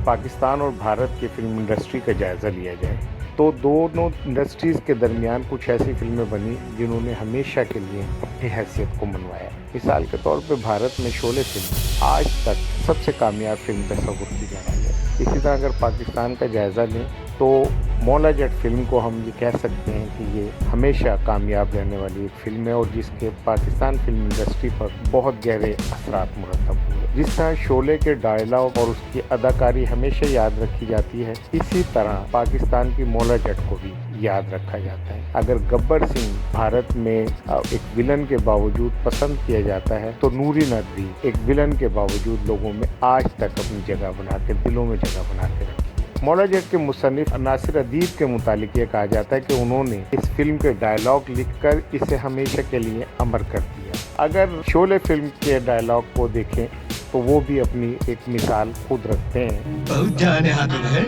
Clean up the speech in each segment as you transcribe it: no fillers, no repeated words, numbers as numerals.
पाकिस्तान और भारत की film industry का जायज़ा लिया जाए तो दोनों इंडस्ट्रीज़ के दरमियान कुछ ऐसी फिल्में बनी जिन्होंने हमेशा के लिए अपनी हैसियत को मनवाया। मिसाल के तौर पे भारत में शोले फिल्म आज तक सबसे कामयाब फिल्म तस्वुर की जा रही है। इसी तरह अगर पाकिस्तान का जायज़ा लें तो मौला जट फिल्म को हम ये कह सकते हैं कि ये हमेशा कामयाब रहने वाली एक फिल्म है और जिसके पाकिस्तान फिल्म इंडस्ट्री पर बहुत गहरे असरात मुरतब हुए। जिस तरह शोले के डायलॉग और उसकी अदाकारी हमेशा याद रखी जाती है, इसी तरह पाकिस्तान की मौला जट को भी याद रखा जाता है। अगर गब्बर सिंह भारत में एक विलन के बावजूद पसंद किया जाता है तो नूरी नदवी एक विलन के बावजूद लोगों में आज तक अपनी जगह बना के दिलों में जगह बना के रखी। मौला जट के मुसन्निफ नासिर अदीब के मुतालिक ये कहा जाता है कि उन्होंने इस फिल्म के डायलॉग लिखकर इसे हमेशा के लिए अमर कर दिया। अगर शोले फिल्म के डायलॉग को देखें तो वो भी अपनी एक मिसाल खुद रखते हैं। बहुत जाने हाथ है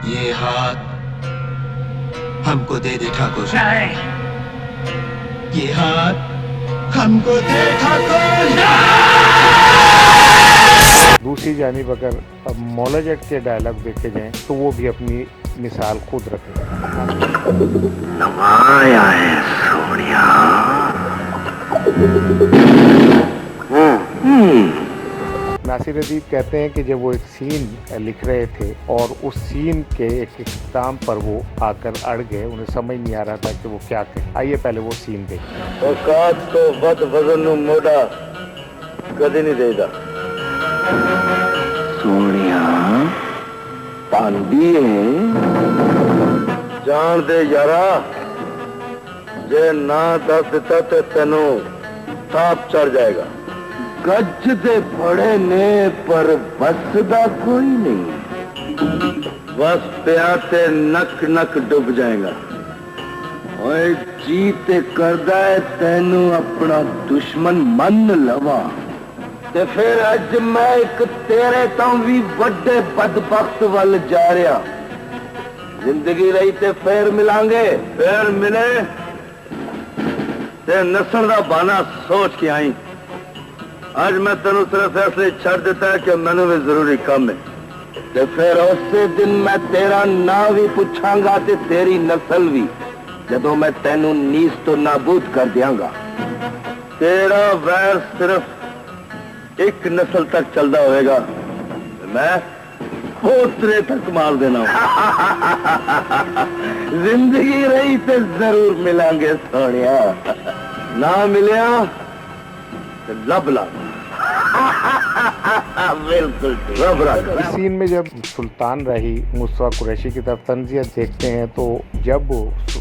ये हाथ हमको दे दे ठाकुर, ये हाथ हमको दे ठाकुर। दूसरी जानिब अगर मौला जट के डायलॉग देखे जाएं तो वो भी अपनी मिसाल खुद रखते हैं। नवाया है सोनिया। नासिर अदीब कहते हैं कि जब वो एक सीन लिख रहे थे और उस सीन के एक इख्तिताम पर वो आकर अड़ गए, उन्हें समझ नहीं आ रहा था कि वो क्या कहें। आइए पहले वो सीन देखें। औकात तो वध वजन नु मोड़ा कदी नहीं देदा सोनिया पांडी जान दे यारा, जे ना दस दिता ते तेनू ताप चढ़ जाएगा। गज दे फड़े ने पर बस दा कोई नहीं, बस पिया ते नक नक डूब जाएगा। ओए जी ते करदा है तेनू अपना दुश्मन मन लवा ते फिर अज मैं एक तेरे तो भी बड़े बदबख्त वल जा रहा। जिंदगी रही ते फिर मिलांगे, फिर मिले ते नस्ल दा बाना सोच के आई। आज मैं तेनू सिर्फ ऐसे छड़ देता है कि मैनू भी जरूरी काम है ते फिर उसे दिन मैं तेरा ना भी पूछांगा ते तेरी नस्ल भी, जदों मैं तेनू नीस तो नाबूद कर दियांगा। तेरा वैर सिर्फ एक नस्ल तक चलता होएगा, मैं पोतरे तक मार देना। जिंदगी रही तो जरूर मिलांगे सोनिया, ना मिलिया तो लब ला। बिल्कुल इस सीन में जब सुल्तान रही मुस्तफा कुरैशी की तरफ तंज़ियत देखते हैं तो जब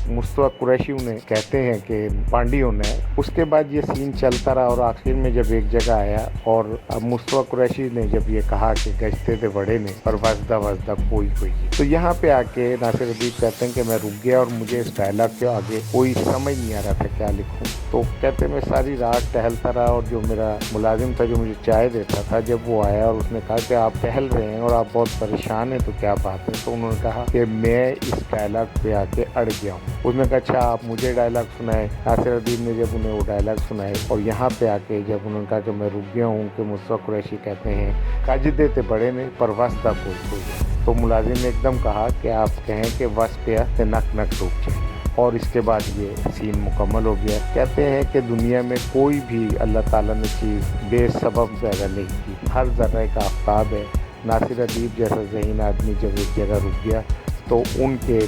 मुस्तफा कुरैशी उन्हें कहते हैं कि पांडियों ने, उसके बाद ये सीन चलता रहा और आखिर में जब एक जगह आया और मुस्तफा कुरैशी ने जब ये कहा कि गश्ते थे बड़े ने पर वजदा वजदा कोई कोई, तो यहाँ पे आके नासिर अदीब कहते हैं कि मैं रुक गया और मुझे इस डायलॉग के आगे कोई समझ नहीं आ रहा था क्या लिखूँ। तो कहते मैं सारी रात टहलता रहा और जो मेरा मुलाजिम था जो मुझे चाय देता था, जब वो आया और उसने कहा कि आप टहल रहे हैं और आप बहुत परेशान हैं तो क्या बात है, तो उन्होंने कहा कि मैं इस डायलॉग पे आके अड़ गया हूँ। उसने कहा अच्छा आप मुझे डायलॉग सुनाए। नासिर अदीब ने जब उन्हें वो डायलॉग सुनाए और यहाँ पे आके जब उन्होंने कहा कि मैं रुक गया हूँ कि मुस्तफा कुरैशी कहते हैं काज देते बड़े ने पर वस्ता कोई, तो मुलाजिम ने एकदम कहा कि आप कहें कि वस पे ते नक नक डूब जाए। और इसके बाद ये सीन मुकम्मल हो गया। कहते हैं कि दुनिया में कोई भी अल्लाह ताला ने चीज़ बेसबब पैदा नहीं की, हर ज़र्रा एक आफ्ताब है। नासिर अदीब जैसा ज़हीन आदमी जब एक जगह रुक गया तो उनके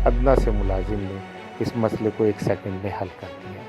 अदना से मुलाजिम ने इस मसले को एक सेकंड में हल कर दिया।